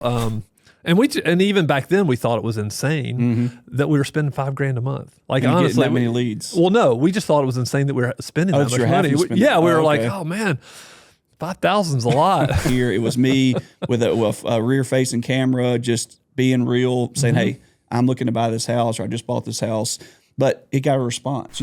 And even back then we thought it was insane that we were spending $5,000 a month. Like, and honestly, that many leads. Well, no, we just thought it was insane that we were spending that much money. We were like, oh man, 5,000's a lot. Here it was me with a rear-facing camera, just being real, saying, "Hey, I'm looking to buy this house, or I just bought this house." But it got a response.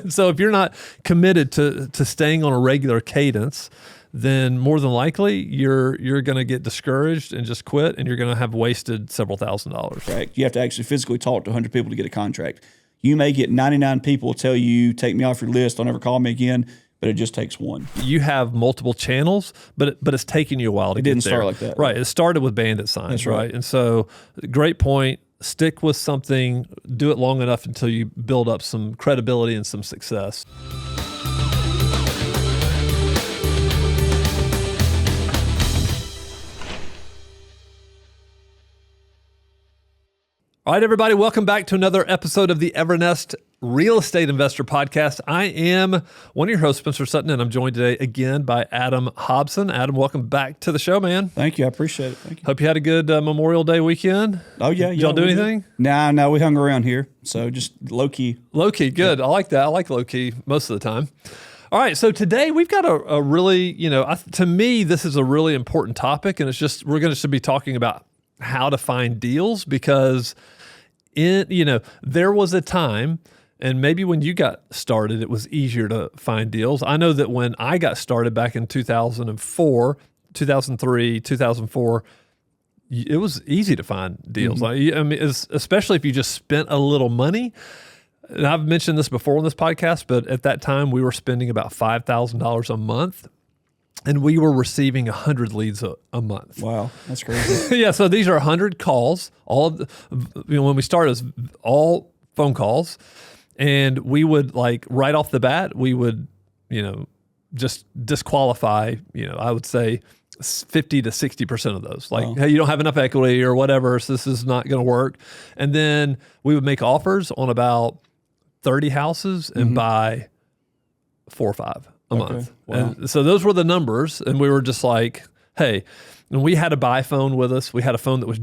So if you're not committed to staying on a regular cadence, then more than likely you're going to get discouraged and just quit, and you're going to have wasted several $1,000s. Correct. You have to actually physically talk to 100 people to get a contract. You may get 99 people tell you, "Take me off your list, don't ever call me again," but it just takes one. You have multiple channels, but it's taking you a while to get there. It didn't start like that. Right. It started with bandit signs. That's right. And so, great point. Stick with something, do it long enough until you build up some credibility and some success. All right, everybody, welcome back to another episode of the Evernest Real Estate Investor Podcast. I am one of your hosts, Spencer Sutton, and I'm joined today again by Adam Hobson. Adam, welcome back to the show, man. Thank you. I appreciate it. Thank you. Hope you had a good Memorial Day weekend. Oh, yeah. Did y'all do anything? No, we hung around here. So just low-key. Low-key, good. Yeah. I like that. I like low-key most of the time. All right, so today we've got a really, to me, this is a really important topic, and it's just, we're going to be talking about how to find deals, because there was a time, and maybe when you got started, it was easier to find deals. I know that when I got started back in 2004, 2003, 2004, it was easy to find deals. I mean, especially if you just spent a little money. And I've mentioned this before on this podcast, but at that time we were spending about $5,000 a month. And we were receiving 100 leads a month. Wow, that's crazy. Yeah, so these are 100 calls. When we started, it was all phone calls, and we would, like, right off the bat, we would, just disqualify. I would say 50 to 60% of those. Like, hey, you don't have enough equity or whatever, so this is not going to work. And then we would make offers on about 30 houses and buy 4 or 5. A month. Wow. And so those were the numbers. And we were just like, hey, and we had a buy phone with us. We had a phone that was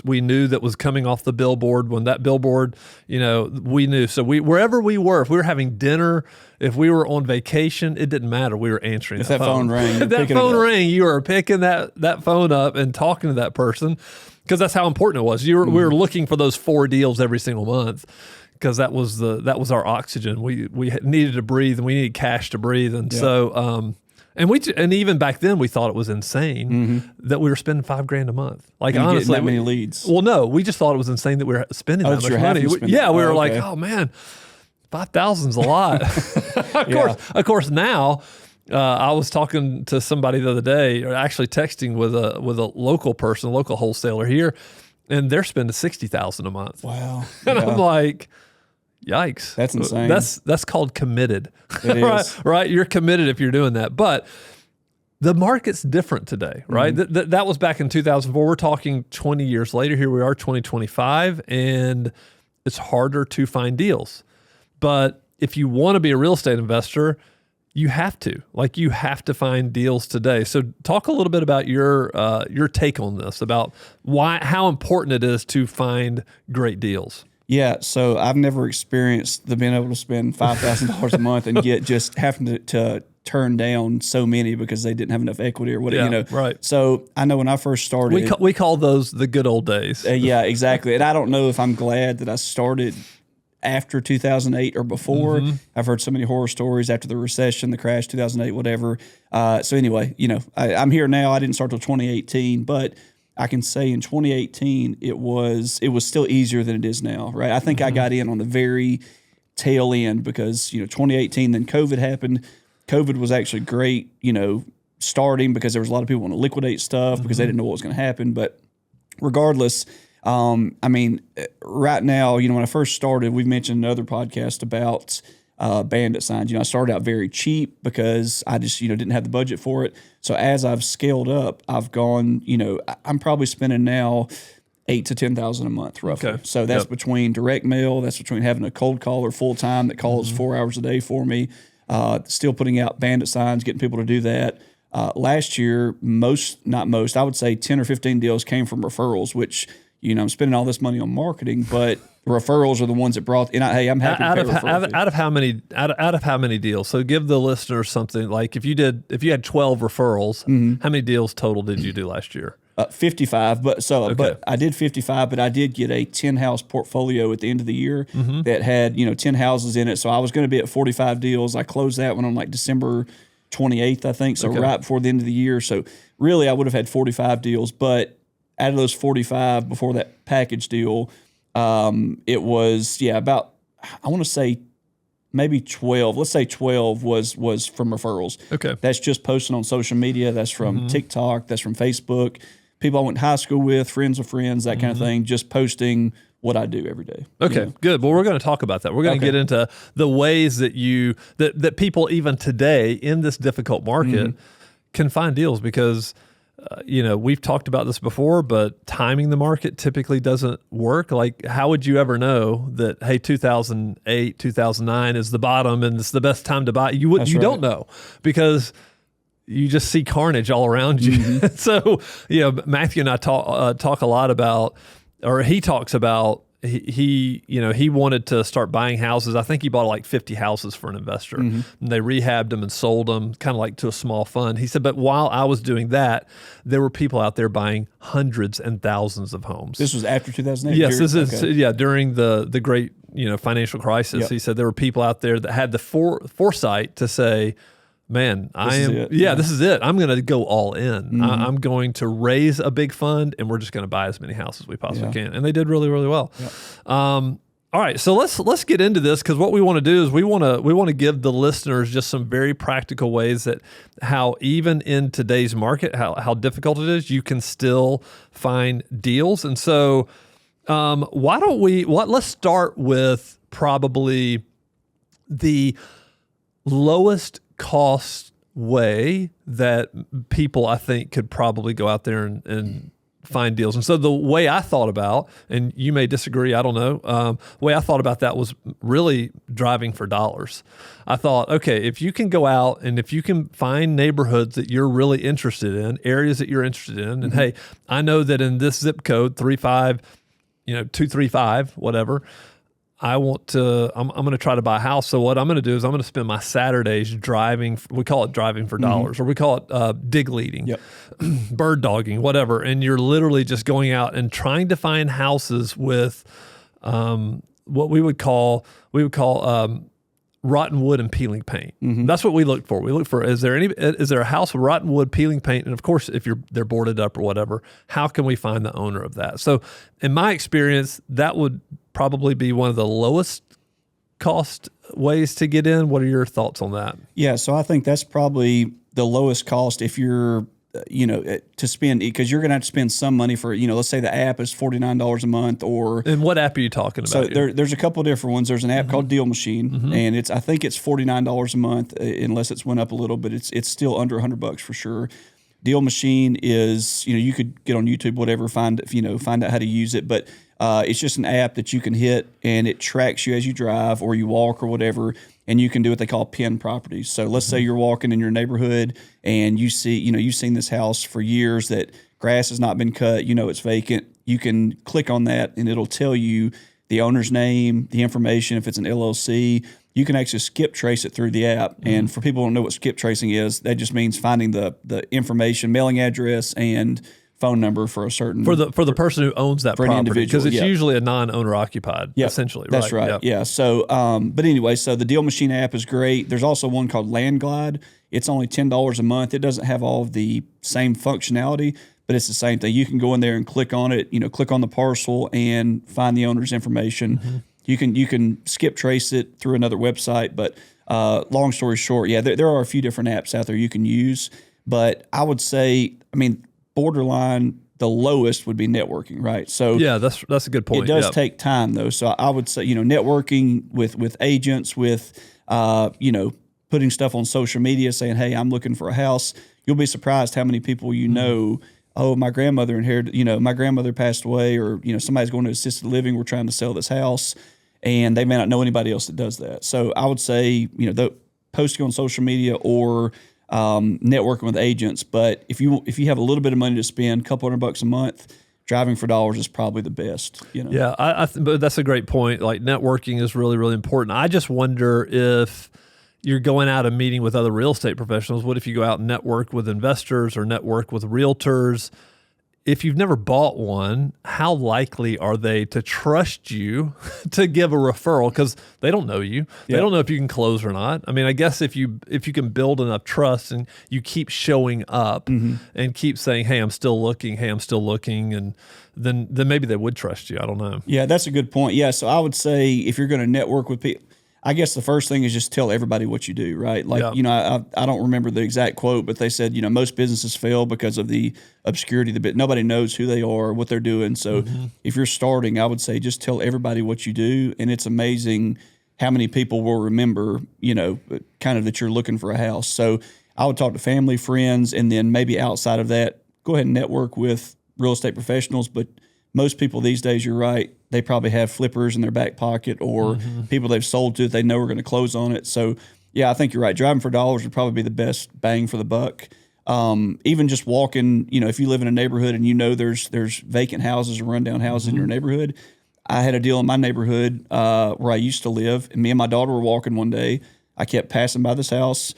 we knew that was coming off the billboard. When that billboard, we knew. So wherever we were, if we were having dinner, if we were on vacation, it didn't matter. We were answering that phone rang. If that phone rang, you were picking that phone up and talking to that person, because that's how important it was. We were looking for those 4 deals every single month, because that was our oxygen. We needed to breathe, and we needed cash to breathe. And so, and even back then we thought it was insane that we were spending $5,000 a month. Like, and honestly, that many leads. Well, no, we just thought it was insane that we were spending that much money. We were like, oh man, 5,000's a lot. Of course now, I was talking to somebody the other day, or actually texting with a local person, a local wholesaler here, and they're spending $60,000 a month. Wow. And I'm like, yikes. That's insane. That's called committed. It is. Right? You're committed if you're doing that. But the market's different today, right? That was back in 2004. We're talking 20 years later. Here we are, 2025, and it's harder to find deals. But if you want to be a real estate investor, you have to. Like, you have to find deals today. So talk a little bit about your take on this, about how important it is to find great deals. Yeah, so I've never experienced being able to spend $5,000 a month and get just having to turn down so many because they didn't have enough equity or whatever. Right. So I know when I first started, we call those the good old days. Yeah, exactly. And I don't know if I'm glad that I started after 2008 or before. I've heard so many horror stories after the recession, the crash, 2008, whatever. So anyway, I'm here now. I didn't start till 2018, but I can say in 2018, it was still easier than it is now, right? I think I got in on the very tail end because, 2018, then COVID happened. COVID was actually great, starting because there was a lot of people want to liquidate stuff because they didn't know what was going to happen. But regardless, right now, when I first started, we've mentioned another podcast about bandit signs. I started out very cheap because I just, didn't have the budget for it. So as I've scaled up, I've gone, I'm probably spending now $8,000 to $10,000 a month roughly. Okay. So that's between direct mail, that's between having a cold caller full time that calls 4 hours a day for me, still putting out bandit signs, getting people to do that. Last year, I would say 10 or 15 deals came from referrals, which, I'm spending all this money on marketing, but referrals are the ones that brought, and I'm happy to pay referral fee. Out of how many deals? So give the listeners something like if you had 12 referrals, how many deals total did you do last year? 55, but I did 55, but I did get a 10 house portfolio at the end of the year that had 10 houses in it. So I was going to be at 45 deals. I closed that one on like December 28th, I think. So right before the end of the year. So really, I would have had 45 deals, but out of those 45 before that package deal, it was about, I want to say maybe 12. Let's say 12 was from referrals. Okay, that's just posting on social media. That's from TikTok. That's from Facebook. People I went to high school with, friends of friends, that kind of thing, just posting what I do every day. Okay, good. Well, we're going to talk about that. We're going to get into the ways that that people even today in this difficult market can find deals because, we've talked about this before, but timing the market typically doesn't work. Like, how would you ever know that, hey, 2008, 2009 is the bottom and it's the best time to buy? You don't know because you just see carnage all around you. So, Matthew and I talk a lot about, or he talks about, he wanted to start buying houses. I think he bought like 50 houses for an investor. And they rehabbed them and sold them kind of like to a small fund. He said, but while I was doing that, there were people out there buying hundreds and thousands of homes. This was after 2008? Yes, this is during the great financial crisis. Yep. He said there were people out there that had the foresight to say, man, this is it. I'm going to go all in. I'm going to raise a big fund, and we're just going to buy as many houses as we possibly can. And they did really, really well. Yep. All right, so let's get into this because what we want to do is we want to give the listeners just some very practical ways that how even in today's market, how difficult it is, you can still find deals. And so let's start with probably the lowest cost way that people, I think, could probably go out there and find deals. And so the way I thought about, and you may disagree, I don't know, the way I thought about that was really driving for dollars. I thought, okay, if you can go out and if you can find neighborhoods that you're really interested in, areas that you're interested in, and hey, I know that in this zip code, 235, whatever, I'm going to try to buy a house. So what I'm going to do is I'm going to spend my Saturdays driving. We call it driving for dollars, or we call it dig leading, bird dogging, whatever. And you're literally just going out and trying to find houses with what we would call rotten wood and peeling paint. That's what we look for. We look for, is there a house with rotten wood, peeling paint? And of course, if they're boarded up or whatever, how can we find the owner of that? So in my experience, that would probably be one of the lowest cost ways to get in. What are your thoughts on that? Yeah, so I think that's probably the lowest cost if you're, to spend, because you're going to have to spend some money for, let's say the app is $49 a month or. And what app are you talking about? So there's a couple of different ones. There's an app called Deal Machine, and I think it's $49 a month, unless it's went up a little, but it's still under $100 for sure. Deal Machine is, you could get on YouTube, whatever, find out how to use it, but it's just an app that you can hit and it tracks you as you drive or you walk or whatever, and you can do what they call pin properties. So let's say you're walking in your neighborhood and you see, you've seen this house for years that grass has not been cut, it's vacant. You can click on that and it'll tell you the owner's name, the information, if it's an LLC. You can actually skip trace it through the app. And for people who don't know what skip tracing is, that just means finding the information, mailing address, and phone number for a certain for the person who owns that property, because it's usually a non-owner occupied, essentially. That's right. Yep. Yeah. So, but anyway, so the Deal Machine app is great. There's also one called Land Glide. It's only $10 a month. It doesn't have all of the same functionality, but it's the same thing. You can go in there and click on it. Click on the parcel and find the owner's information. You can skip trace it through another website. But long story short, there are a few different apps out there you can use. But I would say, borderline, the lowest would be networking, right? So yeah, that's a good point. It does take time though. So I would say, networking with agents, with putting stuff on social media, saying, hey, I'm looking for a house. You'll be surprised how many people know. Oh, my grandmother inherited. My grandmother passed away, or somebody's going to assisted living. We're trying to sell this house, and they may not know anybody else that does that. So I would say, posting on social media or networking with agents. But if you have a little bit of money to spend, a couple $100 a month, driving for dollars is probably the best. Yeah, but that's a great point. Like networking is really, really important. I just wonder if you're going out and meeting with other real estate professionals. What if you go out and network with investors or network with realtors? If you've never bought one, how likely are they to trust you to give a referral? Because they don't know you. They don't know if you can close or not. I mean, I guess if you can build enough trust and you keep showing up and keep saying, "Hey, I'm still looking. Hey, I'm still looking," and then maybe they would trust you. I don't know. Yeah, that's a good point. Yeah, so I would say if you're going to network with people, I guess the first thing is just tell everybody what you do, right? Like, I don't remember the exact quote, but they said, most businesses fail because of the obscurity of the bit. Nobody knows who they are, what they're doing. So if you're starting, I would say just tell everybody what you do. And it's amazing how many people will remember, kind of that you're looking for a house. So I would talk to family, friends, and then maybe outside of that, go ahead and network with real estate professionals. But most people these days, you're right, they probably have flippers in their back pocket or people they've sold to that they know are going to close on it. So, yeah, I think you're right. Driving for dollars would probably be the best bang for the buck. Even just walking, if you live in a neighborhood and there's vacant houses or rundown houses in your neighborhood. I had a deal in my neighborhood where I used to live, and me and my daughter were walking one day. I kept passing by this house.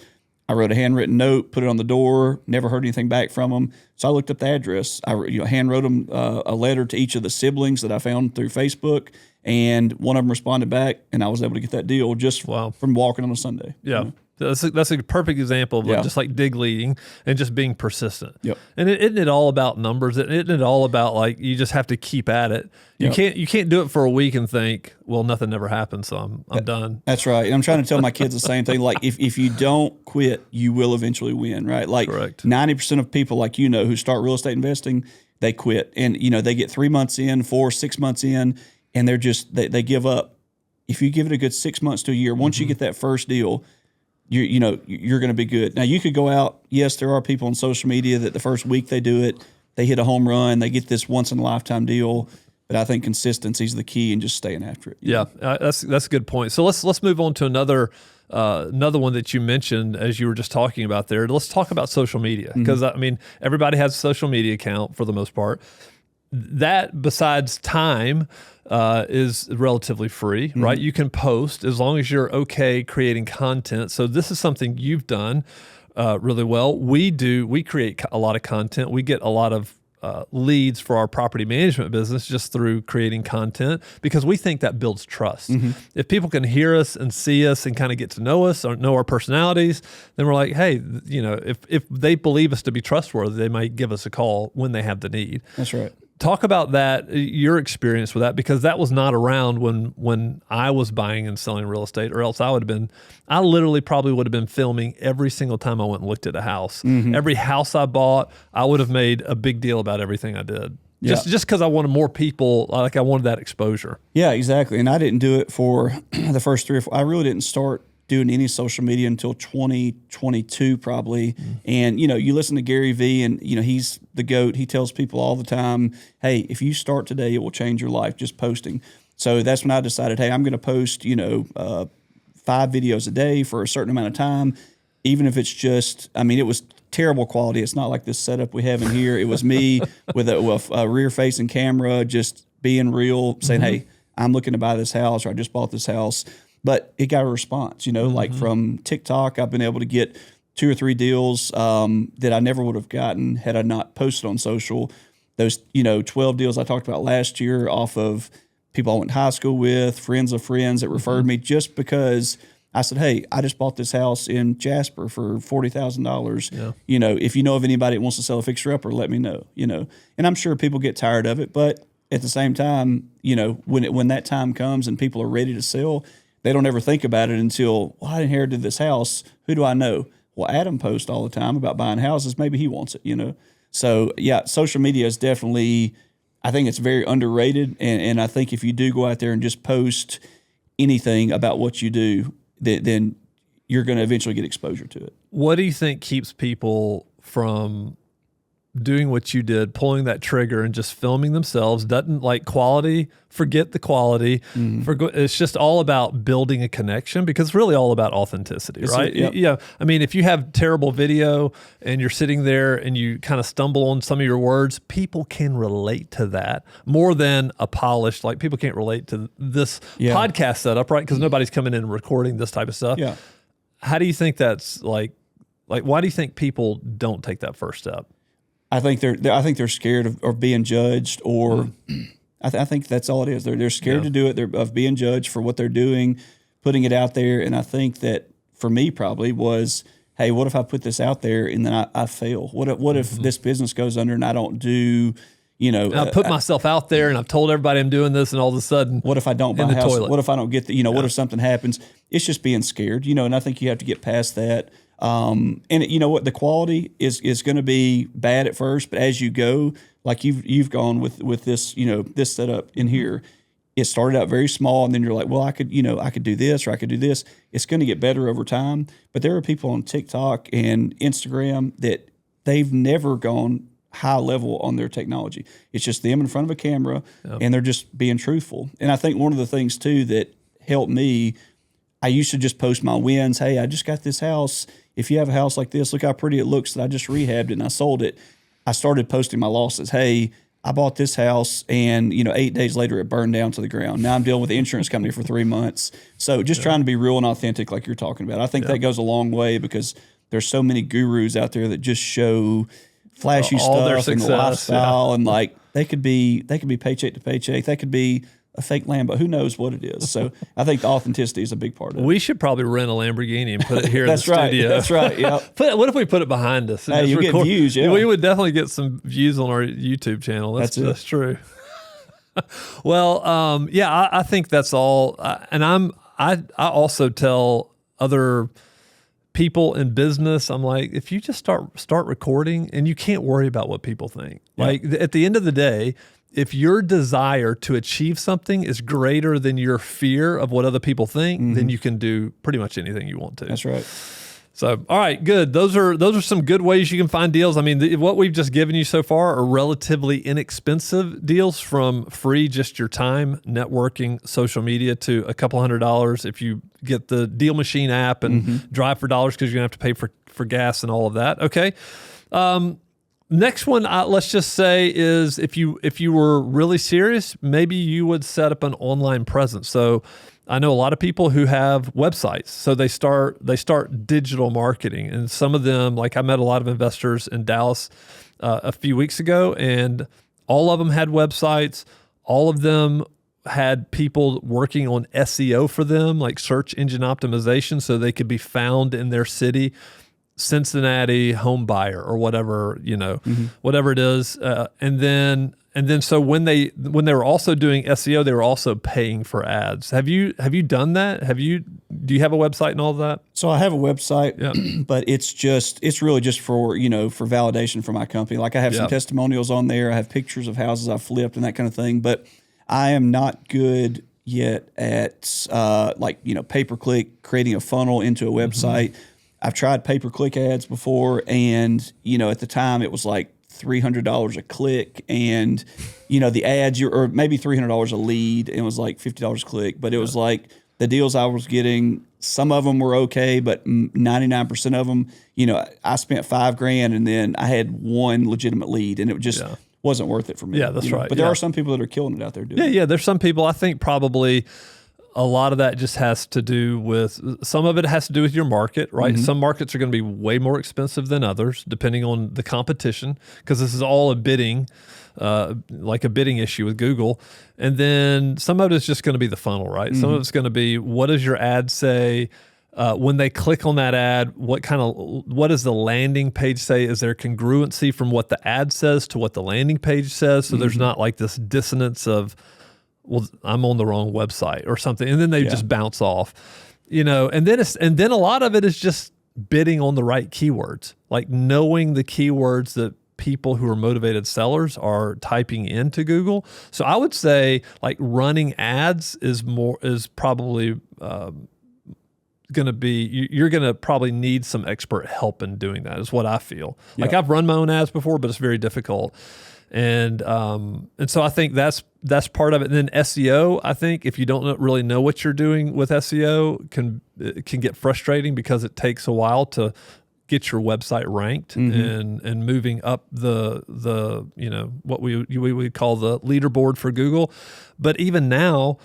I wrote a handwritten note, put it on the door, never heard anything back from them. So I looked up the address. I hand wrote them a letter to each of the siblings that I found through Facebook, and one of them responded back, and I was able to get that deal just from walking on a Sunday. Yeah. That's a perfect example of just like dig leading and just being persistent. Yep. And isn't it all about numbers? Isn't it all about like you just have to keep at it? You can't do it for a week and think, well, nothing never happened, so I'm done. That's right. And I'm trying to tell my kids the same thing. Like if you don't quit, you will eventually win, right? Like Correct. 90% of people like who start real estate investing, they quit. And they get 3 months in, 4, 6 months in, and they're just they give up. If you give it a good 6 months to a year, once you get that first deal, you're going to be good. Now you could go out. Yes, there are people on social media that the first week they do it, they hit a home run, they get this once in a lifetime deal. But I think consistency is the key and just staying after it. Yeah, that's a good point. So let's move on to another one that you mentioned as you were just talking about there. Let's talk about social media because I mean everybody has a social media account for the most part. That besides time is relatively free, right? You can post as long as you're okay creating content. So this is something you've done really well. We create a lot of content. We get a lot of leads for our property management business just through creating content because we think that builds trust. If people can hear us and see us and kind of get to know us or know our personalities, then we're like, hey, if they believe us to be trustworthy, they might give us a call when they have the need. That's right. Talk about that, your experience with that, because that was not around when I was buying and selling real estate, or else I literally probably would have been filming every single time I went and looked at a house. Every house I bought, I would have made a big deal about everything I did. Just because I wanted more people, like I wanted that exposure. Yeah, exactly. And I didn't do it for the first 3 or 4. I really didn't start doing any social media until 2022 probably. And, you listen to Gary Vee and, he's the GOAT. He tells people all the time, hey, if you start today, it will change your life, just posting. So that's when I decided, hey, I'm going to post, 5 videos a day for a certain amount of time, even if it's just, it was terrible quality. It's not like this setup we have in here. It was me with a rear-facing camera, just being real, saying, hey, I'm looking to buy this house, or I just bought this house. But it got a response, like from TikTok, I've been able to get 2 or 3 deals that I never would have gotten had I not posted on social. Those, 12 deals I talked about last year off of people I went to high school with, friends of friends that referred me just because I said, hey, I just bought this house in Jasper for $40,000. Yeah. If you know of anybody that wants to sell a fixer-upper, let me know, And I'm sure people get tired of it, but at the same time, when that time comes and people are ready to sell, they don't ever think about it until, I inherited this house. Who do I know? Well, Adam posts all the time about buying houses. Maybe he wants it, So, yeah, social media is definitely, I think it's very underrated. And I think if you do go out there and just post anything about what you do, then you're going to eventually get exposure to it. What do you think keeps people from doing what you did, pulling that trigger and just filming themselves. Doesn't like quality, forget the quality. It's just all about building a connection, because it's really all about authenticity, right? Yep. Yeah. I mean, if you have terrible video and you're sitting there and you kind of stumble on some of your words, people can relate to that more than a polished, like people can't relate to this podcast setup, right? Because nobody's coming in and recording this type of stuff. Yeah. How do you think that's like, why do you think people don't take that first step? I think they're scared of being judged, or I think that's all it is. They're scared to do it. They're of being judged for what they're doing, putting it out there. And I think that for me probably was, hey, what if I put this out there and then I fail? What if this business goes under and I don't do, I put myself out there and I've told everybody I'm doing this, and all of a sudden, what if I don't buy a house? What if I don't get what if something happens? It's just being scared, and I think you have to get past that. And you know what, the quality is going to be bad at first, but as you go, like you've gone with this, this setup in here, it started out very small, and then you're like, well, I could do this, or I could do this. It's going to get better over time. But there are people on TikTok and Instagram that they've never gone high level on their technology. It's just them in front of a camera, and they're just being truthful. And I think one of the things too that helped me, I used to just post my wins. Hey, I just got this house. If you have a house like this, look how pretty it looks that I just rehabbed it and I sold it. I started posting my losses. Hey, I bought this house and 8 days later it burned down to the ground. Now I'm dealing with the insurance company for 3 months. So just trying to be real and authentic like you're talking about. I think that goes a long way, because there's so many gurus out there that just show flashy all their stuff and success, the lifestyle, and like they could be paycheck to paycheck. They could be a fake Lambo. Who knows what it is? So I think the authenticity is a big part of it. We should probably rent a Lamborghini and put it here in the right. studio. That's right. Yeah. What if we put it behind us? Hey, you get views. Yeah. We would definitely get some views on our YouTube channel. That's true. Well, I think that's all. And I also tell other people in business, I'm like, if you just start recording, and you can't worry about what people think. Yeah. Like at the end of the day, if your desire to achieve something is greater than your fear of what other people think, then you can do pretty much anything you want to. That's right. So, all right, good. Those are some good ways you can find deals. I mean, what we've just given you so far are relatively inexpensive deals, from free, just your time, networking, social media, to a couple $100 if you get the Deal Machine app and drive for dollars, because you're going to have to pay for gas and all of that. Okay. Next one, let's just say, is if you were really serious, maybe you would set up an online presence. So I know a lot of people who have websites, so they start digital marketing, and some of them, like I met a lot of investors in Dallas a few weeks ago, and all of them had websites. All of them had people working on SEO for them, like search engine optimization, so they could be found in their city. Cincinnati home buyer or whatever, whatever it is. And then so when they were also doing SEO, they were also paying for ads. Have you done that? Do you have a website and all of that? So I have a website, but it's really just for validation for my company. Like I have some testimonials on there. I have pictures of houses I've flipped and that kind of thing, but I am not good yet at pay-per-click, creating a funnel into a website. I've tried pay-per-click ads before, and at the time it was like $300 a click, and the ads, or maybe $300 a lead, and it was like $50 a click. But it was like the deals I was getting, some of them were okay, but 99% of them, I spent $5,000 and then I had one legitimate lead, and it just wasn't worth it for me. Yeah, that's right. But there are some people that are killing it out there doing it. Yeah, there's some people. I think probably a lot of that just has to do with, some of it has to do with your market, right? Some markets are going to be way more expensive than others, depending on the competition, because this is all a bidding, like a bidding issue with Google. And then some of it is just going to be the funnel, right? Some of it's going to be, what does your ad say? When they click on that ad, what does the landing page say? Is there congruency from what the ad says to what the landing page says? So there's not like this dissonance of, well, I'm on the wrong website or something, and then they just bounce off, and then a lot of it is just bidding on the right keywords, like knowing the keywords that people who are motivated sellers are typing into Google. So I would say like running ads is probably going going to be, you're going to probably need some expert help in doing that, is what I feel. Like I've run my own ads before, but it's very difficult. And so I think that's part of it. And then SEO, I think if you don't really know what you're doing with SEO, can get frustrating because it takes a while to get your website ranked and moving up the what we would call the leaderboard for Google. But even now,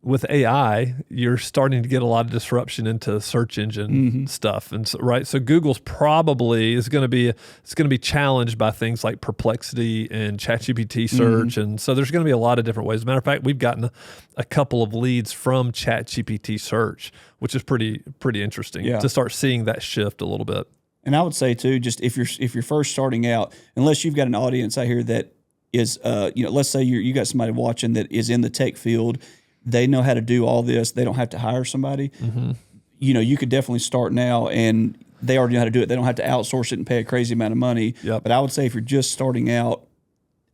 with AI, you're starting to get a lot of disruption into search engine stuff, and so Google's probably is going to be challenged by things like Perplexity and ChatGPT search, and so there's going to be a lot of different ways. As a matter of fact, we've gotten a couple of leads from ChatGPT search, which is pretty interesting to start seeing that shift a little bit. And I would say too, just if you're first starting out, unless you've got an audience out here that is, let's say you got somebody watching that is in the tech field. They know how to do all this. They don't have to hire somebody. You could definitely start now, and they already know how to do it. They don't have to outsource it and pay a crazy amount of money. But I would say if you're just starting out,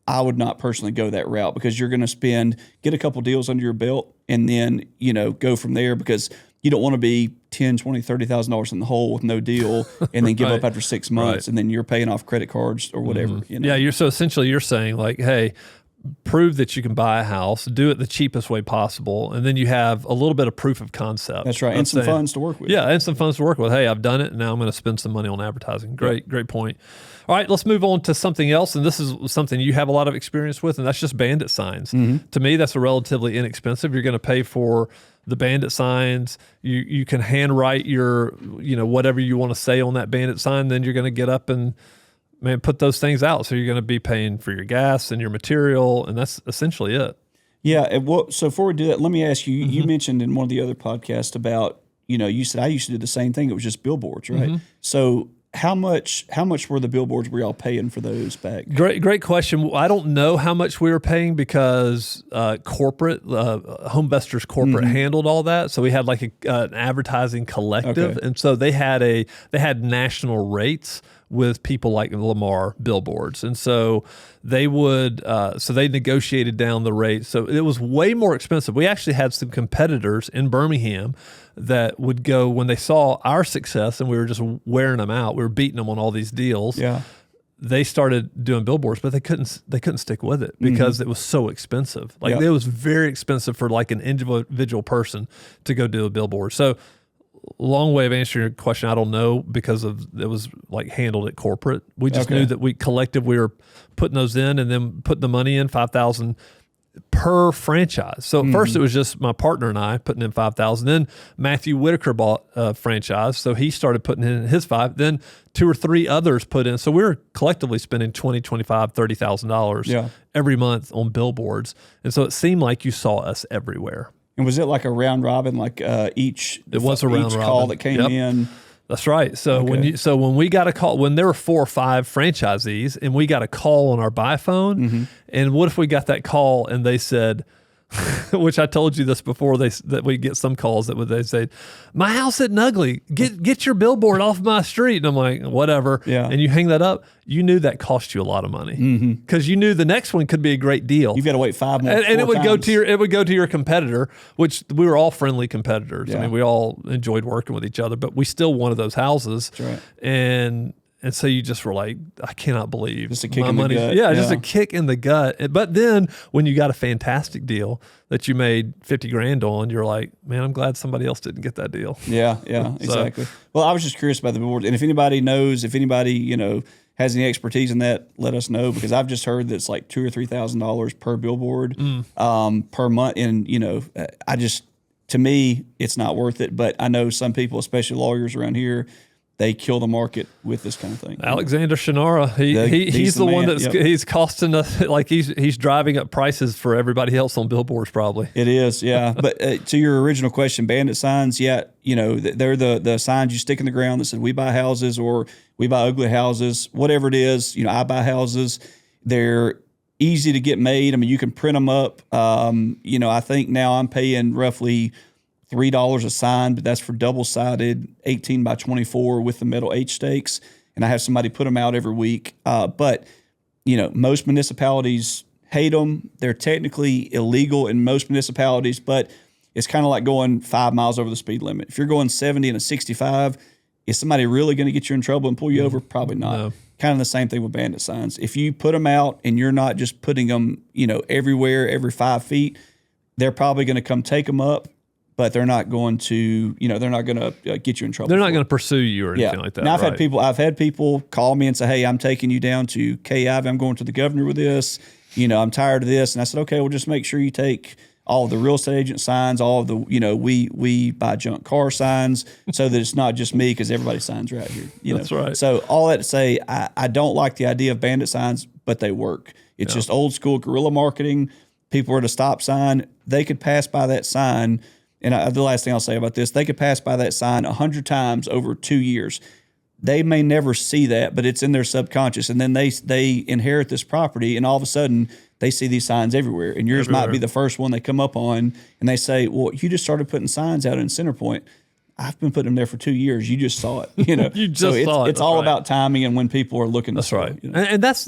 I would not personally go that route, because you're going to get a couple deals under your belt and then, go from there, because you don't want to be $10,000, $20,000, $30,000 in the hole with no deal and then give up after 6 months and then you're paying off credit cards or whatever. Yeah, so essentially you're saying like, hey, prove that you can buy a house, do it the cheapest way possible, and then you have a little bit of proof of concept. That's right, and some funds to work with. Yeah, and some funds to work with. Hey, I've done it, and now I'm going to spend some money on advertising. Great point. All right, let's move on to something else, and this is something you have a lot of experience with, and that's just bandit signs. To me, that's a relatively inexpensive. You're going to pay for the bandit signs. You can handwrite your, whatever you want to say on that bandit sign, then you're going to get up and put those things out. So you're going to be paying for your gas and your material, and that's essentially it. Yeah. So before we do that, let me ask you, you mentioned in one of the other podcasts about, you said I used to do the same thing. It was just billboards, right? So how much were the billboards were y'all paying for those back? Great question. I don't know how much we were paying because corporate, HomeVestors corporate handled all that. So we had like an advertising collective, and so they had national rates with people like Lamar Billboards. And so they would, they negotiated down the rate. So it was way more expensive. We actually had some competitors in Birmingham that would go, when they saw our success and we were just wearing them out, we were beating them on all these deals. Yeah. They started doing billboards, but they couldn't stick with it because it was so expensive. Like it was very expensive for like an individual person to go do a billboard. So long way of answering your question, I don't know, because it was like handled at corporate. We just knew that we were putting those in and then putting the money in, $5,000 per franchise. So at first it was just my partner and I putting in $5,000. Then Matthew Whitaker bought a franchise, so he started putting in his $5,000. Then 2 or 3 others put in. So we were collectively spending $20,000, $25,000, $30,000 every month on billboards. And so it seemed like you saw us everywhere. And was it like a round robin, like each call that came in? That's right. So when we got a call, when there were 4 or 5 franchisees and we got a call on our buy phone, and what if we got that call and they said, which I told you this before, that we get some calls that they say, my house isn't ugly, get your billboard off my street. And I'm like, whatever. Yeah. And you hang that up, you knew that cost you a lot of money because you knew the next one could be a great deal. You've got to wait 5 more. And it would go to your competitor, which we were all friendly competitors. Yeah. I mean, we all enjoyed working with each other, but we still wanted those houses. That's right. And so you just were like, I cannot believe just a kick in the gut. Yeah, just a kick in the gut. But then when you got a fantastic deal that you made $50,000 on, you're like, man, I'm glad somebody else didn't get that deal. Yeah, exactly. Well, I was just curious about the billboard, and if anybody knows, has any expertise in that, let us know, because I've just heard that it's like $2,000 or $3,000 per billboard per month, and to me, it's not worth it. But I know some people, especially lawyers around here, they kill the market with this kind of thing. Alexander Shinara, he's the one that's he's costing us, like he's driving up prices for everybody else on billboards probably. It is, yeah. But to your original question, bandit signs, they're the signs you stick in the ground that said we buy houses or we buy ugly houses, whatever it is. I buy houses. They're easy to get made. I mean, you can print them up. I think now I'm paying roughly $3 a sign, but that's for double-sided 18 by 24 with the metal H stakes, and I have somebody put them out every week. But most municipalities hate them. They're technically illegal in most municipalities, but It's kind of like going 5 miles over the speed limit. If you're going 70 and a 65, is somebody really going to get you in trouble and pull you over? Probably not. No. Kind of the same thing with bandit signs. If you put them out and you're not just putting them, everywhere, every 5 feet, they're probably going to come take them up, but they're not going to, they're not going to get you in trouble. They're not going to pursue you or anything like that. Now I've had people call me and say, "Hey, I'm taking you down to KIV. I'm going to the governor with this. I'm tired of this." And I said, "Okay, well, just make sure you take all of the real estate agent signs, all of the, we buy junk car signs, so that it's not just me, because everybody signs right here." That's right. So all that to say, I don't like the idea of bandit signs, but they work. It's just old school guerrilla marketing. People are at a stop sign. They could pass by that sign. And the last thing I'll say about this, they could pass by that sign 100 times over 2 years. They may never see that, but it's in their subconscious. And then they inherit this property, and all of a sudden they see these signs everywhere. And yours might be the first one they come up on, and they say, "Well, you just started putting signs out in Centerpoint. I've been putting them there for 2 years. You just saw it." You just saw it. It's all about timing and when people are looking. That's right. And that's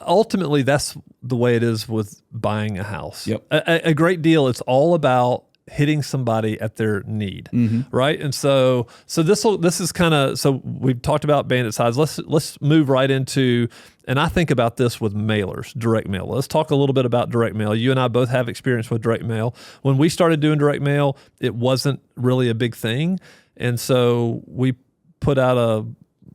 ultimately that's the way it is with buying a house. Yep. A great deal. It's all about hitting somebody at their need, right? And so this is kind of, so we've talked about bandit size. Let's move right into, and I think about this with mailers, direct mail. Let's talk a little bit about direct mail. You and I both have experience with direct mail. When we started doing direct mail, it wasn't really a big thing, and so we put out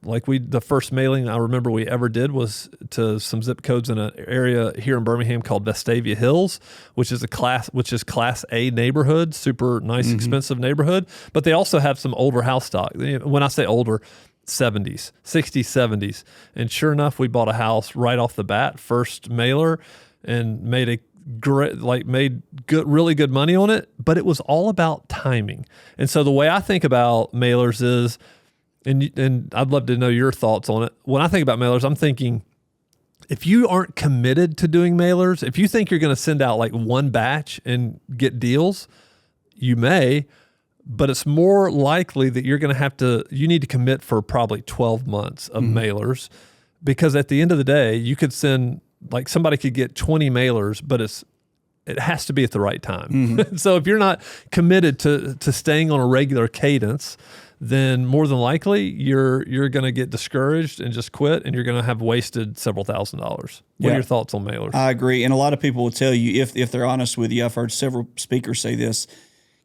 the first mailing I remember we ever did was to some zip codes in an area here in Birmingham called Vestavia Hills, which is class A neighborhood, super nice, expensive neighborhood. But they also have some older house stock. When I say older, 60s, 70s. And sure enough, we bought a house right off the bat, first mailer, and made really good money on it. But it was all about timing. And so the way I think about mailers is, and I'd love to know your thoughts on it. When I think about mailers, I'm thinking, if you aren't committed to doing mailers, if you think you're going to send out like one batch and get deals, you may, but it's more likely that you're going to you need to commit for probably 12 months of mailers, because at the end of the day, you could send, like, somebody could get 20 mailers, but it has to be at the right time. So if you're not committed to staying on a regular cadence, then more than likely you're going to get discouraged and just quit, and you're going to have wasted several $1,000s. What are your thoughts on mailers? I agree. And a lot of people will tell you, if they're honest with you, I've heard several speakers say this,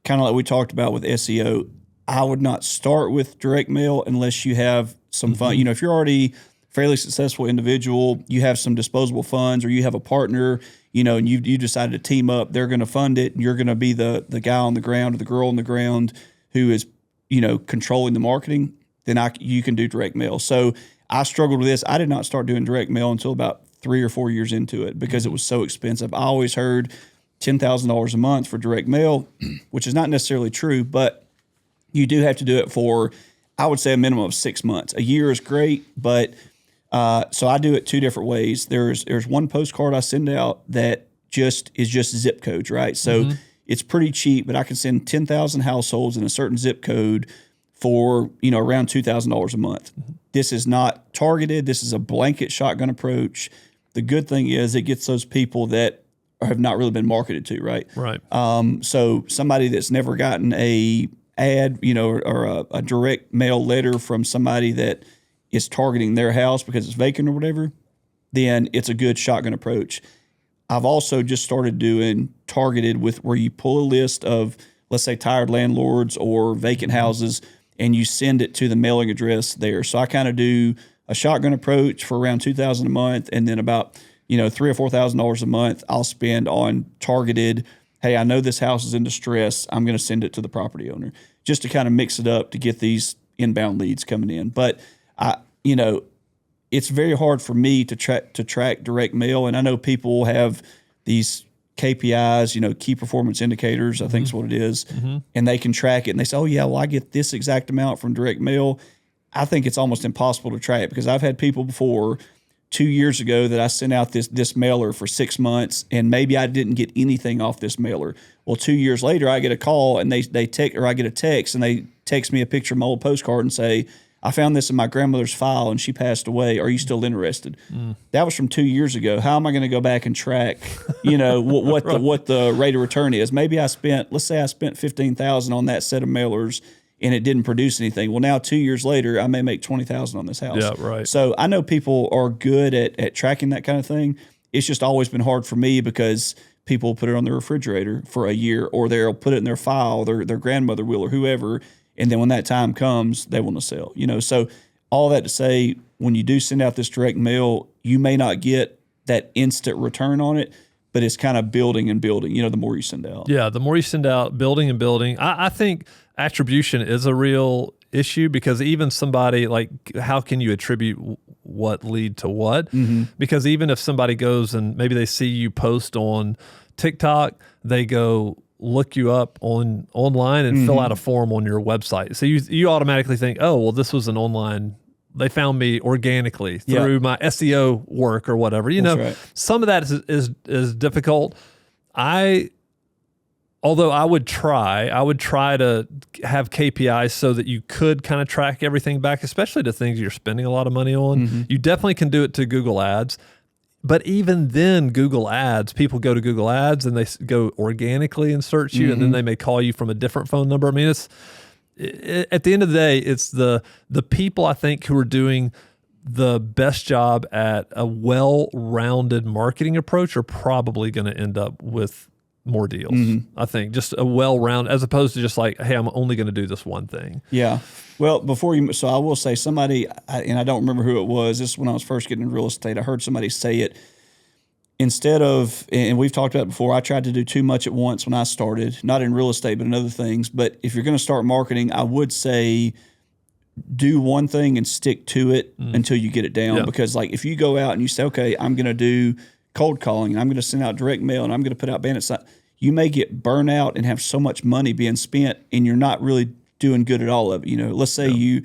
kind of like we talked about with SEO, I would not start with direct mail unless you have some fun. If you're already a fairly successful individual, you have some disposable funds, or you have a partner, and you decided to team up, they're going to fund it, and you're going to be the guy on the ground or the girl on the ground who is controlling the marketing, then you can do direct mail. So I struggled with this. I did not start doing direct mail until about 3 or 4 years into it, because it was so expensive. I always heard $10,000 a month for direct mail, which is not necessarily true, but you do have to do it for, I would say, a minimum of 6 months. A year is great, but so I do it 2 different ways. There's one postcard I send out that is just zip codes, right? So it's pretty cheap, but I can send 10,000 households in a certain zip code for, around $2,000 a month. This is not targeted. This is a blanket shotgun approach. The good thing is it gets those people that have not really been marketed to, right? Right. So somebody that's never gotten a ad, or a direct mail letter from somebody that is targeting their house because it's vacant or whatever, then it's a good shotgun approach. I've also just started doing targeted, with where you pull a list of, let's say, tired landlords or vacant houses, and you send it to the mailing address there. So I kind of do a shotgun approach for around $2,000 a month, and then about $3,000 or $4,000 a month I'll spend on targeted. Hey, I know this house is in distress. I'm going to send it to the property owner, just to kind of mix it up to get these inbound leads coming in. But it's very hard for me to track direct mail, and I know people have these KPIs, key performance indicators, I think is what it is, and they can track it, and they say, "Oh yeah, well, I get this exact amount from direct mail." I think it's almost impossible to track, because I've had people before 2 years ago that I sent out this mailer for 6 months, and maybe I didn't get anything off this mailer. Well, 2 years later, I get a call, and I get a text, and they text me a picture of my old postcard and say, I found this in my grandmother's file and she passed away. Are you still interested? That was from 2 years ago. How am I going to go back and track, what the rate of return is? Maybe let's say I spent $15,000 on that set of mailers and it didn't produce anything. Well, now 2 years later, I may make $20,000 on this house. Yeah, right. So I know people are good at tracking that kind of thing. It's just always been hard for me because people put it on their refrigerator for a year, or they'll put it in their file, their grandmother will, or whoever, and then when that time comes, they want to sell. So all that to say, when you do send out this direct mail, you may not get that instant return on it, but it's kind of building and building, the more you send out. Yeah, the more you send out, building and building. I think attribution is a real issue, because even somebody like, how can you attribute what lead to what? Mm-hmm. Because even if somebody goes and maybe they see you post on TikTok, they go look you up online and fill out a form on your website. So you automatically think, oh, well, this was an online. They found me organically through my SEO work or whatever. Right. Some of that is difficult. Although I would try to have KPIs so that you could kind of track everything back, especially to things you're spending a lot of money on. Mm-hmm. You definitely can do it to Google Ads. But even then, Google Ads, people go to Google Ads and they go organically and search you, and then they may call you from a different phone number. I mean, at the end of the day, it's the people, I think, who are doing the best job at a well-rounded marketing approach are probably going to end up with more deals. Mm-hmm. I think just a well-rounded, as opposed to just like, hey, I'm only going to do this one thing. Yeah. Well, so I will say somebody, and I don't remember who it was. This is when I was first getting into real estate. I heard somebody say it. Instead of, and we've talked about it before, I tried to do too much at once when I started, not in real estate, but in other things. But if you're going to start marketing, I would say do one thing and stick to it until you get it down. Yeah. Because like if you go out and you say, okay, I'm going to do cold calling, and I'm going to send out direct mail, and I'm going to put out bandit signs, you may get burnt out and have so much money being spent, and you're not really doing good at all of it. Let's say you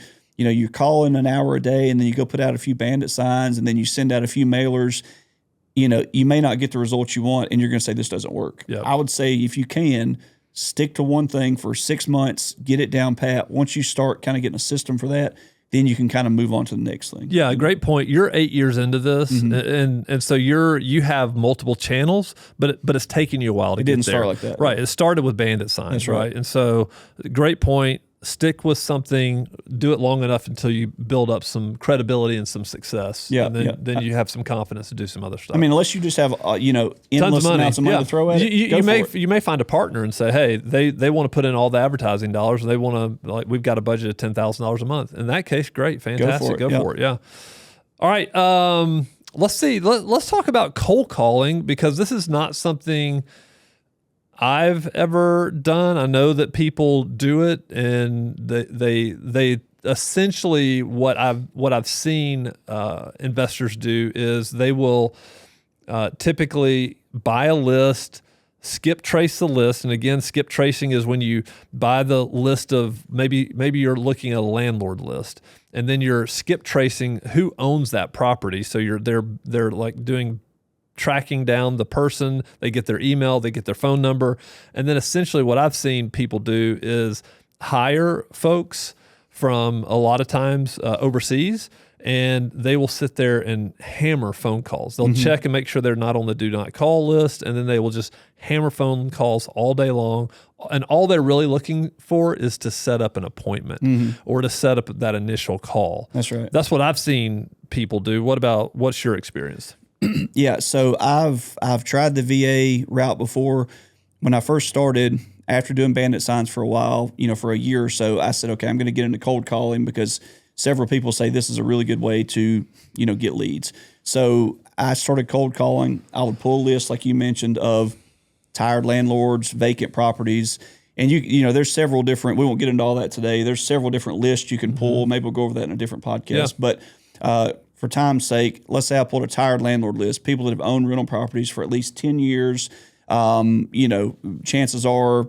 call in an hour a day, and then you go put out a few bandit signs, and then you send out a few mailers. You may not get the results you want, and you're going to say this doesn't work. Yep. I would say if you can, stick to one thing for 6 months, get it down pat. Once you start kind of getting a system for that, then you can kind of move on to the next thing. Yeah, great point. You're 8 years into this, and so you have multiple channels, but it's taking you a while to get there. It didn't start like that. Right. It started with bandit signs. That's right. And so great point. Stick with something, do it long enough until you build up some credibility and some success. Yeah. And then you have some confidence to do some other stuff. I mean, unless you just have, endless amounts of money to throw at it, you may find a partner and say, hey, they want to put in all the advertising dollars, and they want to, like, we've got a budget of $10,000 a month. In that case, great, fantastic, go for it. Yeah. All right. Let's see. Let's talk about cold calling, because this is not something I've ever done. I know that people do it, and they essentially what I've seen investors do is they will typically buy a list, skip trace the list, and again, skip tracing is when you buy the list of maybe you're looking at a landlord list, and then you're skip tracing who owns that property. So they're like doing tracking down the person, they get their email, they get their phone number. And then essentially what I've seen people do is hire folks from a lot of times overseas, and they will sit there and hammer phone calls. They'll check and make sure they're not on the do not call list, and then they will just hammer phone calls all day long. And all they're really looking for is to set up an appointment or to set up that initial call. That's right. That's what I've seen people do. What's your experience? Yeah, so I've tried the VA route before. When I first started, after doing bandit signs for a while, for a year or so, I said, okay, I'm going to get into cold calling, because several people say this is a really good way to, get leads. So I started cold calling. I would pull a list, like you mentioned, of tired landlords, vacant properties. And there's several different, we won't get into all that today. There's several different lists you can pull. Maybe we'll go over that in a different podcast. Yeah. But for time's sake, let's say I pulled a tired landlord list, people that have owned rental properties for at least 10 years. Chances are,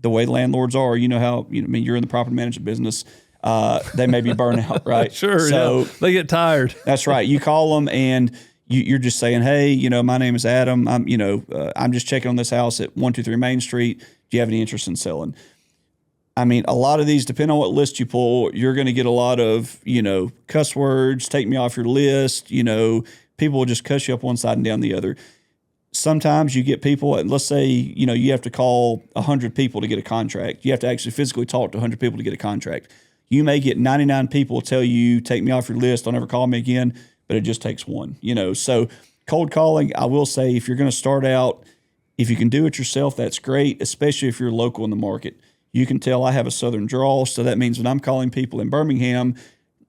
the way landlords are, you're in the property management business. They may be burnt out, right? Sure. So they get tired. That's right. You call them and you're just saying, hey, my name is Adam. I'm just checking on this house at 123 Main Street. Do you have any interest in selling? I mean, a lot of these, depending on what list you pull, you're going to get a lot of, cuss words, take me off your list. People will just cuss you up one side and down the other. Sometimes you get people, and let's say, you have to call 100 people to get a contract. You have to actually physically talk to 100 people to get a contract. You may get 99 people tell you, take me off your list, don't ever call me again, but it just takes one, So cold calling, I will say, if you're going to start out, if you can do it yourself, that's great, especially if you're local in the market. You can tell I have a southern drawl, so that means when I'm calling people in Birmingham,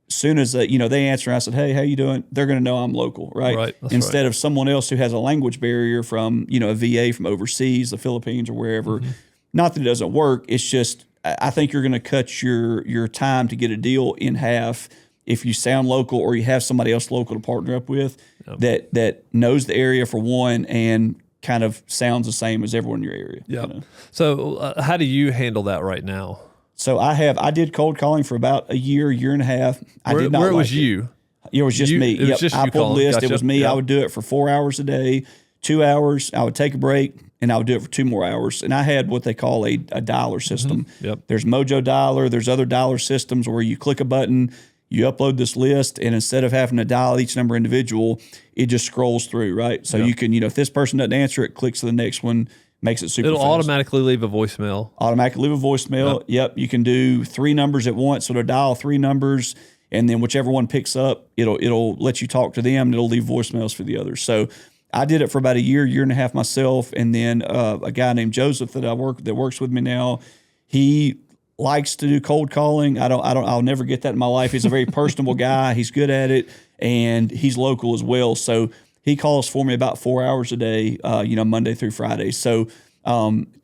as soon as they answer, and I said, "Hey, how you doing?" They're going to know I'm local, right? Right. Instead of someone else who has a language barrier from a VA from overseas, the Philippines or wherever. Mm-hmm. Not that it doesn't work. It's just I think you're going to cut your time to get a deal in half if you sound local or you have somebody else local to partner up with that knows the area for one and kind of sounds the same as everyone in your area. Yeah. So how do you handle that right now? So I did cold calling for about a year and a half. I did not where like was it. you? It was just me. It was just I you pulled calling. the list. Gotcha. It was me. Yep. I would do it for 4 hours a day, 2 hours. I would take a break, and I would do it for 2 more hours. And I had what they call a dialer system. Mm-hmm. Yep. There's Mojo Dialer. There's other dialer systems where you click a button, you upload this list, and instead of having to dial each number individual, it just scrolls through, right? So you can, if this person doesn't answer it, clicks to the next one, makes it super It'll fast. automatically leave a voicemail. Automatically leave a voicemail. Yep. You can do 3 numbers at once. So it'll dial 3 numbers, and then whichever one picks up, it'll let you talk to them, and it'll leave voicemails for the others. So I did it for about a year and a half myself, and then a guy named Joseph that works with me now, he likes to do cold calling. I'll never get that in my life. He's a very personable guy. He's good at it, and he's local as well. So he calls for me about 4 hours a day, Monday through Friday. So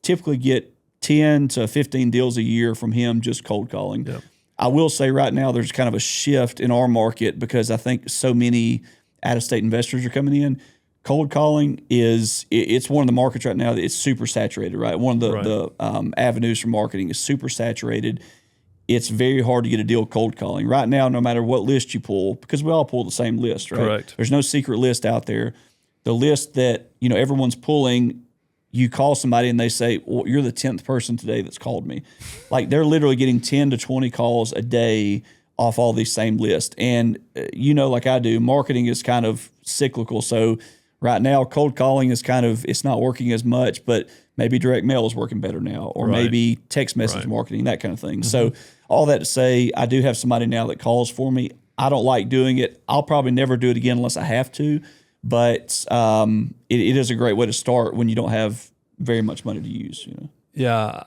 typically get 10 to 15 deals a year from him just cold calling. Yep. I will say right now there's kind of a shift in our market because I think so many out-of-state investors are coming in. Cold calling it's one of the markets right now that it's super saturated, right? One of the avenues for marketing is super saturated. It's very hard to get a deal cold calling. Right now, no matter what list you pull, because we all pull the same list, right? Correct. There's no secret list out there. The list that everyone's pulling, you call somebody and they say, well, you're the 10th person today that's called me. Like they're literally getting 10 to 20 calls a day off all these same lists. And like I do, marketing is kind of cyclical. So right now, cold calling is it's not working as much, but maybe direct mail is working better now, or maybe text message marketing, that kind of thing. Mm-hmm. So all that to say, I do have somebody now that calls for me. I don't like doing it. I'll probably never do it again unless I have to, but it is a great way to start when you don't have very much money to use. Yeah,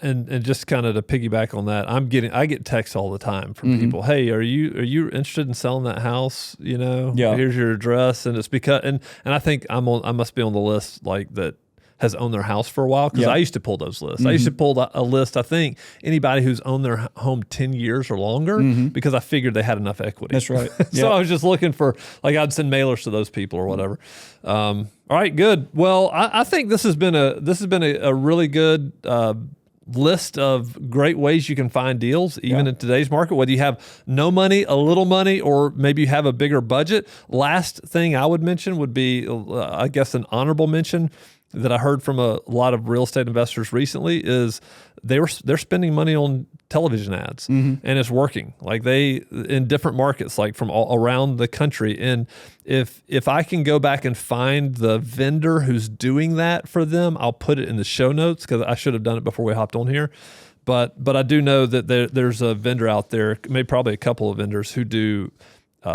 and just kind of to piggyback on that, I get texts all the time from people. Hey, are you interested in selling that house? Here's your address, and it's because and I think I must be on the list like that has owned their house for a while because I used to pull those lists. I used to pull a list. I think anybody who's owned their home 10 years or longer because I figured they had enough equity. That's right. So I was just looking for I'd send mailers to those people or whatever. All right, good. Well, I think this has been a really good list of great ways you can find deals, even in today's market, whether you have no money, a little money, or maybe you have a bigger budget. Last thing I would mention would be, I guess, an honorable mention that I heard from a lot of real estate investors recently is they're spending money on television ads and it's working. Like in different markets, like from all around the country. And if I can go back and find the vendor who's doing that for them, I'll put it in the show notes because I should have done it before we hopped on here. But I do know that there's a vendor out there, maybe probably a couple of vendors who do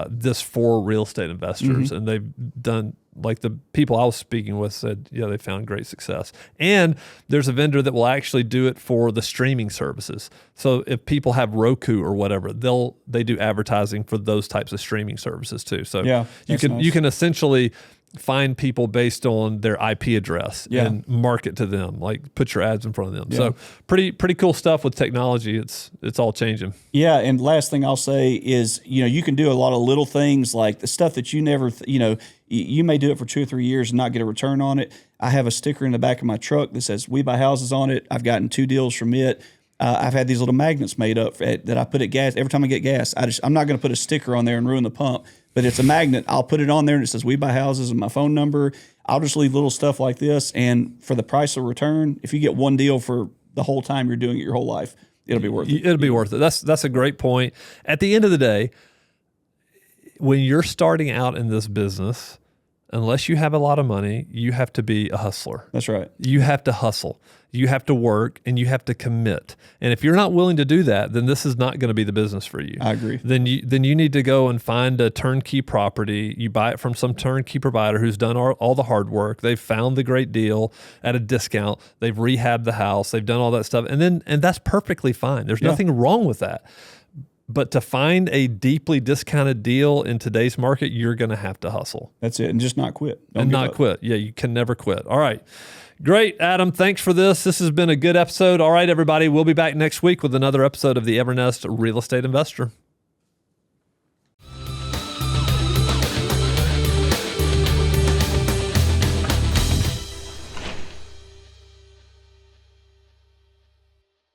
this for real estate investors, and they've done. Like the people I was speaking with said, yeah, they found great success. And there's a vendor that will actually do it for the streaming services. So if people have Roku or whatever, they do advertising for those types of streaming services too. So you can essentially find people based on their IP address and market to them, like put your ads in front of them. So pretty cool stuff with technology. It's all changing. Yeah. And last thing I'll say is, you can do a lot of little things like the stuff that you never, you may do it for 2 or 3 years and not get a return on it. I have a sticker in the back of my truck that says "We Buy Houses" on it. I've gotten 2 deals from it. I've had these little magnets made up that I put at gas. Every time I get gas, I'm not going to put a sticker on there and ruin the pump, but it's a magnet. I'll put it on there and it says "We Buy Houses" and my phone number. I'll just leave little stuff like this. And for the price of return, if you get one deal for the whole time you're doing it your whole life, it'll be worth it. It'll be worth it. That's a great point. At the end of the day, when you're starting out in this business, unless you have a lot of money, you have to be a hustler. That's right. You have to hustle. You have to work and you have to commit. And if you're not willing to do that, then this is not going to be the business for you. I agree. Then you need to go and find a turnkey property. You buy it from some turnkey provider who's done all the hard work. They've found the great deal at a discount. They've rehabbed the house. They've done all that stuff. And that's perfectly fine. There's nothing wrong with that. But to find a deeply discounted deal in today's market, you're going to have to hustle. That's it. And just not quit. And not quit. Yeah, you can never quit. All right. Great, Adam. Thanks for this. This has been a good episode. All right, everybody. We'll be back next week with another episode of the Evernest Real Estate Investor.